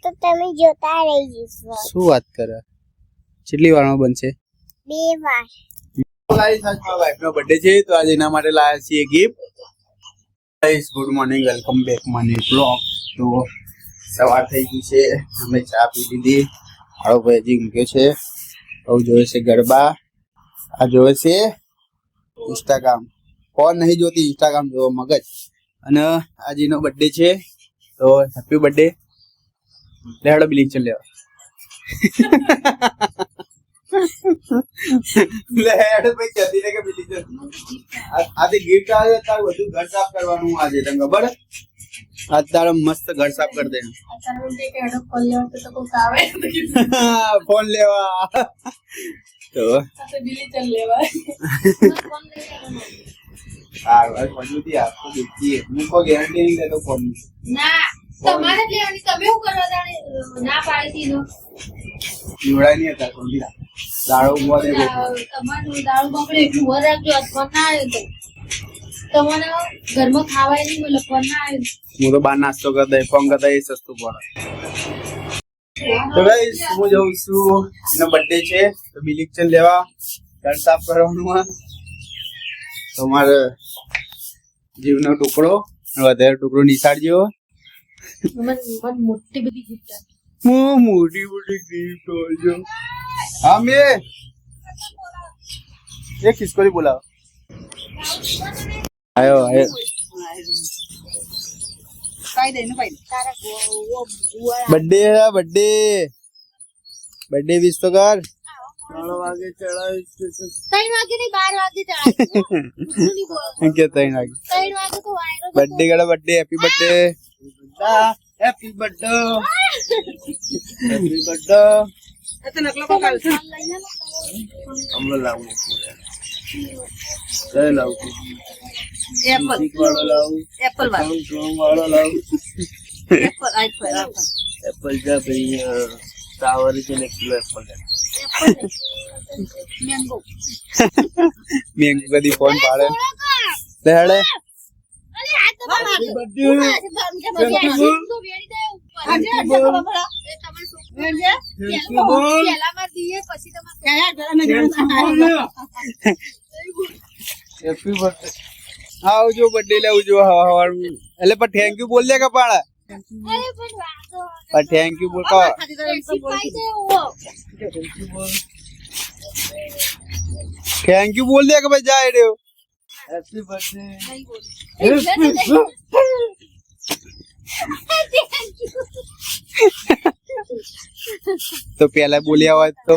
તો તમે જોતા રહી જશો. શું વાત કરે? કેટલી વારમાં બનશે? 2 વાર. ગાઈસ આજ મારા વાઈફનો બર્થડે છે તો આજે એના માટે લાયા છીએ gift. Guys good morning, welcome back my blog. તો સવાર થઈ ગઈ છે, અમે ચા પી લીધી, આળો ભાઈ મૂક્યો છે, હવે જોવે છે ગરબા, આ જોવે છે ઇન્સ્ટાગ્રામ. કોણ નહીં જોતી ઇન્સ્ટાગ્રામ જોવો મગજ. અને આજે એનો બર્થડે છે તો હેપી બર્થડે. લેડો બિલિંગ ચલ લેવા લેડો ભાઈ જતી ને કે બિલિંગ ચલ. આજે ગિફ્ટ આવે તાર બધું ઘર સાફ કરવાનું આજે તને ખબર? આજ તારો મસ્ત ઘર સાફ કરી દે. ફોન લેવા તો બિલી ચલ લેવા ગેરંટી નહીં દેતો ફોન ના તમારે લેવાની. તમે શું કરવા જાણે ના પાડી નો પીવડાય નહીં હતા સોંધી દાળો ઉભા દે. તમારું દાળ બગડે એટલું ઉભા રાખજો. ફોન ના આવ્યો તો તમારે ઘરમાં ખાવાય નહીં બોલે ફોન ના આવ્યો. હું તો બહાર નાસ્તો કરતા ફોન કરતા એ સસ્તું પડે. તો ગાઈસ હું જઉં છું, એનો બર્થડે છે તો બિલિક્ચન લેવા ઘર સાફ કરવાનું. તમારે જીવનો ટુકડો વધારે ટુકડો નિશાળજો. મને મોટી બધી ગિફ્ટ મોટી મોટી ગિફ્ટ હોજો. હા મેં એ કિસકો બોલાવો. આયો આયો બર્થડે બર્થડે વિશ તો કર. 3 વાગે ચડાવીશ. 3 વાગે નહીં 12 વાગે ચડાવીશ. કે 3 વાગે 3 વાગે તો વાયરો બર્થડે ગળા birthday happy birthday happy birthday happy birthday. તો નકલો કો કાલ છે હમણાં લાવું કઈ લાવું એપલ વાળો લાવું એપલ વાળો લાવું એપલ આઈફોન એપલ જા ભાઈ ટાવર છે ને કિલો એપલ મેંગો મેં કદી ફોન પાડે લે હેડે. અરે આ તો હેપી બર્થડે હેપી બર્થડે. આવજો બર્થડે લેવું જો હવાર એટલે પણ થેન્ક યુ બોલ દે કપાળા. પણ થેન્ક યુ બોલ કા થેન્ક યુ બોલ દે કે ભાઈ જાય રહ્યો. હેપી બર્થડે તો પેલા બોલ્યા હોય તો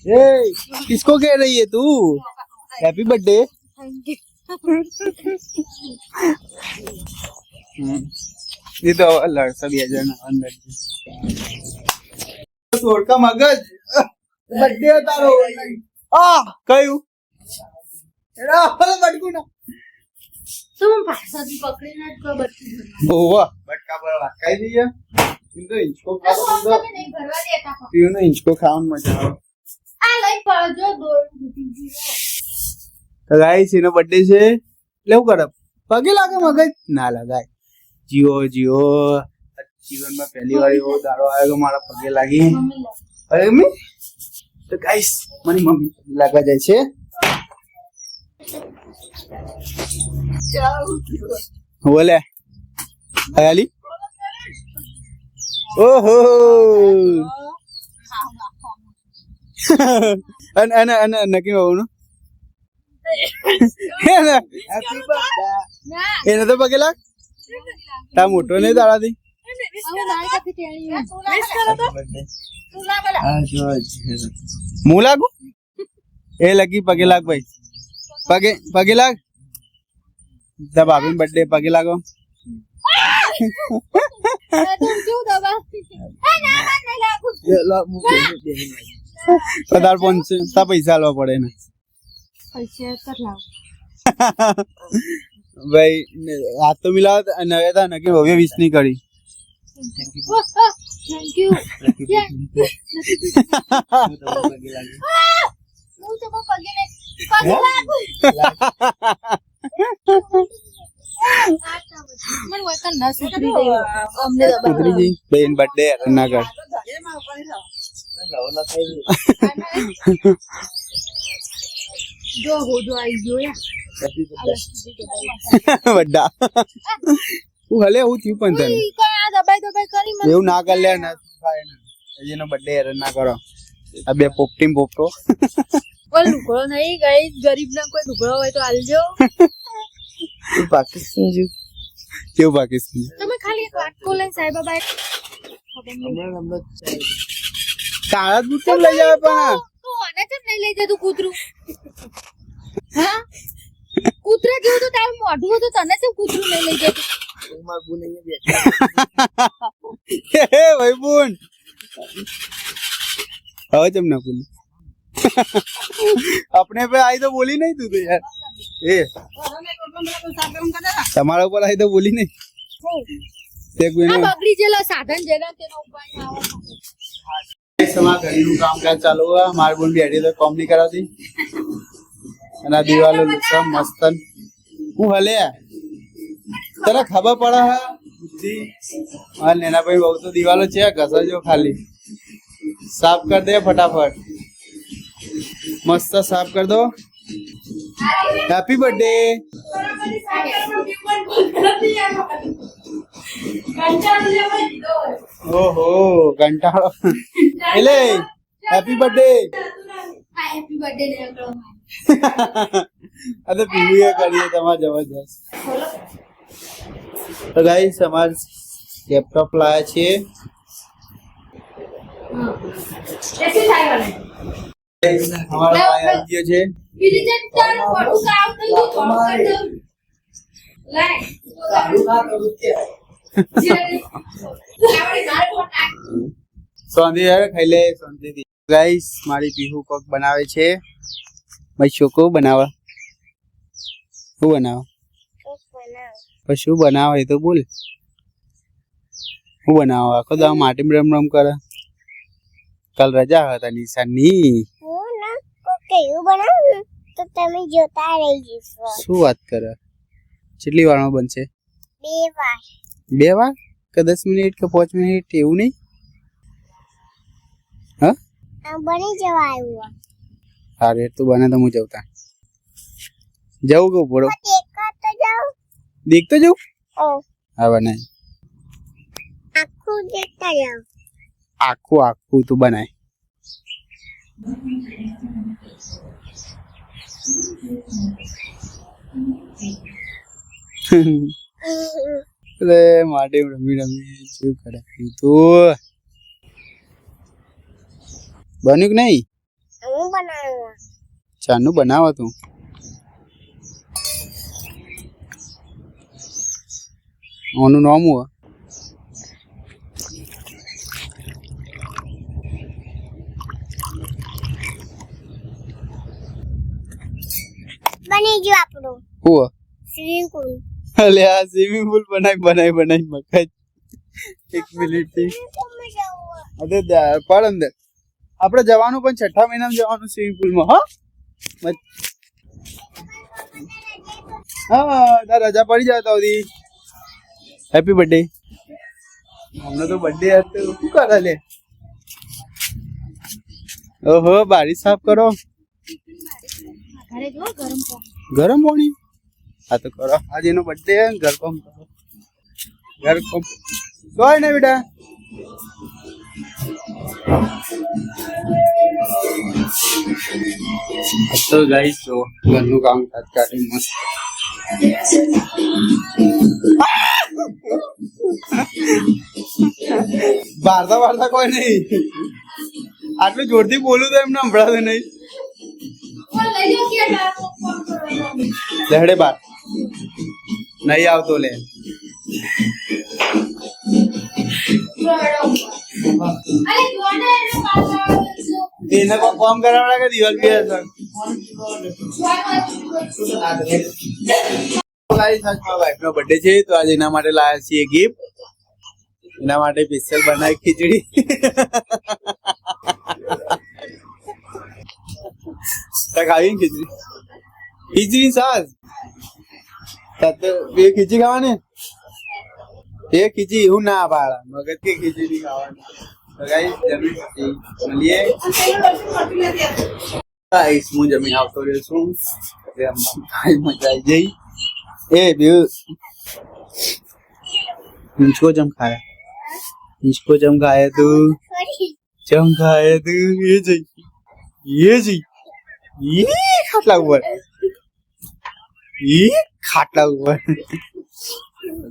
ए किसको कह रही है तू? Happy birthday. ये तो लड़का भी जाना अंदर तोड़का मगज बर्थडे तारो आ कયું એડા હલે બટકુ ના तुम भाषा भी पकड़े ना तो बच्ची ઓવા બટકા પર વાકાઈ દીયા ઇndo ઇંચકો ખાવા દો नहीं भरवा देता था પીનો ઇંચકો ખાવાનું મજા આવે. आ लई पड़ो दो તો ગાઈસ એનો બર્થડે છે લેવું કરે પગે લાગે મગજ ના લગાય. જીઓ જીઓ જીવનમાં પહેલી વાર એવો દાડો આવ્યો કે મારા પગે લાગી. અરે મમ્મી તો ગાઈસ મારી મમ્મી લાગવા જાય છે. બોલે હયાલી ઓહો અને નક્કી હોવાનું એને તો પગે લાગ તા મોટો નહીં દાડાથી. હું લાગુ એ લગી પગે લાગ ભાઈ પગે લાગ. તા ભાભી બર્થડે પગે લાગો. પધાર પહોંચે તા પૈસા આલવા પડે ને ભાઈ. હાથ તો મિલાવ નવે તા નક્કી ભવ્ય વિશ નહીં કરી. थैंक यू મને વખત ન સુધરી ગઈ અમને સુધરી જઈ બેન બર્થડે ના કર જો હોજો આવી ગયો યાર વડા હું હલે હું થયું પણ તને કયા દબાઈ કરી મને એવું ના કર લે ના થાય ને એનો બર્થડે હેરાન ના કરો આ બે પોપટીમ પોપટો કોઈ લુગડો નહીં ગઈ ગરીબ ના કોઈ લુગડો હોય તો આલજો પાકિસ્તાન જો કેવું પાકિસ્તાન તમે ખાલી એક વાટકો લઈને સાહેબાબા કાળા દૂધ કેમ લઈ જાય પણ તું આને કેમ નહીં લઈ જતું કૂતરું હા કૂતરા જેવું તો તારું મોઢું હતું તને કેમ કૂતરું નહીં લઈ જતું હે ભાઈ બોન હવે કેમ ના બોલી अपने पे आई तो बोली नहीं तू तो यार ए તમારા ઉપર आई तो बोली नहीं તે કોઈ આ બગડી જેલો સાધન જેના તેનો ઉપાય આવો સમા ઘરનું કામકાજ ચાલુ હોય મારી બોન બેઠી તો કામ નહીં કરાવતી અને આ દિવાલો લુસમ મસ્તન હું હલે તને ખબર પડે હે બુદ્ધિ હા નેના ભાઈ બહુ તો દિવાલો છે ઘસાજો ખાલી સાફ કર દે फटाफट मस्त साफ कर दो हैप्पी बर्थडे ओहो कंटाळो एले हैप्पी बर्थडे હેપી બર્થડે ને કરો अरे पीवी करिए તમાર જબરજસ્ત તો ગાઈસ અમાર લેપટોપ લાયા છે कैसे થાય વાલે हमारा भाई आ गया છે બીજી જન તાર ફોટો કાવ થઈ ગયું થોડું કર દો લાય સોંધી યાર ખાઈ લે સોંધી ગાઈસ મારી પીહુ કોક બનાવે છે મારી છોકો બનાવે શું બનાવે પછી શું બનાવે એ તો બોલ શું બનાવે આખો દાવ માટી રમ રમ કરે કાલ રજા હતા નિશાની હું ના કેવું બનાવું તો તમે જોતા રહી જશો શું વાત કરે કેટલી વારમાં બનશે 2 વાર 2 વાર કે 10 મિનિટ કે 5 મિનિટ એવું નહીં હા આ બની જવા આવ્યું અરે તું બને તો હું જવતા જાઉં કે બોલો દેખા તો જાઓ દેખતો જાઉં ઓ હા બનાય આખું દેખતા જાઓ આખું આખું તું બનાય અરે માટે રમી રમી શું કરે તું બન્યું કે નહીં હું બનાવું ચાનું બનાવો તું ઓનું નામ હું બની ગયું આપણું હું સ્વિમિંગ પૂલ અલે આ સ્વિમિંગ પૂલ બનાવી મકાઈ 1 મિનિટ થી અરે પડ અંદર આપણે જવાનું પણ 6ઠા મહિનામાં જવાનું સ્વિમિંગ પૂલમાં હા તાર રજા પડી જાય તો હેપી બર્થડે હમણાં તો બર્થડે હતો શું કરે લે ઓહો બારી સાફ કરો ઘરે જો ગરમ ગરમ પાણી હા તો કરો આજે એનો બર્થડે ઘર કામ કરો ઘર કામ કોઈ ને બેટા તો ગાઈસ જો ઘરનું કામ કાઢી મસ્ત વાર્તા કોઈ નહીં આટલું જોરથી બોલું તો એમને સંભળાતું નહીં લહેડે બાર નહીં આવતો લે એને કોઈ કામ કરાવડા કે દિવાલ બી હશે વાઈફ નો બર્થડે છે તો આજે એના માટે લાયા છીએ ગિફ્ટ એના માટે સ્પેશિયલ બનાવી ખીચડી ખાવી ખીચડી સાસ બે ખીચડી ખાવાની તે ખીચી એવું ના પાડે મગજ કે ખીચડી ખાવાની તો ગાઈસ જમી પછી મળીએ ગાઈસ હું જમીન આવતો રહ્યો છું એટલે આમ ભાઈ મજા આવી જઈ એ બે इसको जम खाया इसको जम खाया तू जम खाया तू ये खाटला ऊपर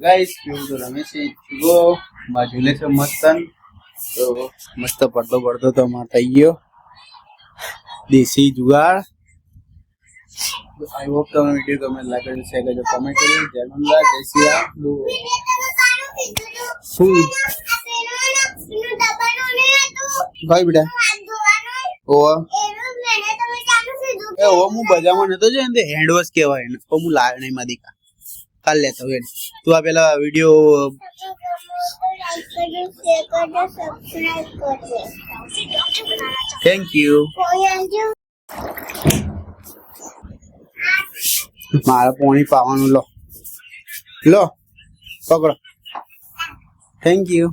गाइस क्यों तो रमेश वो बाजूले से मस्तन तो मस्त पड़तो तो माता गयो देसी जुगाड़ आई होप तुम्हें वीडियो कमेंट लाइक कर शेयर कर कमेंट करिए जय मंगला जय श्री राम फूड भाई बेटा ઓવા એ ઓ હું બજામાં નતો જો એને હેન્ડ વોશ કહેવાય ને તો હું લાવ્યો નહીં મારી કા કાલ લેતો વેન તું આ પેલા વિડિયો થેન્ક યુ મારા પાણી પાવાનું લો લો પકડો થેન્ક યુ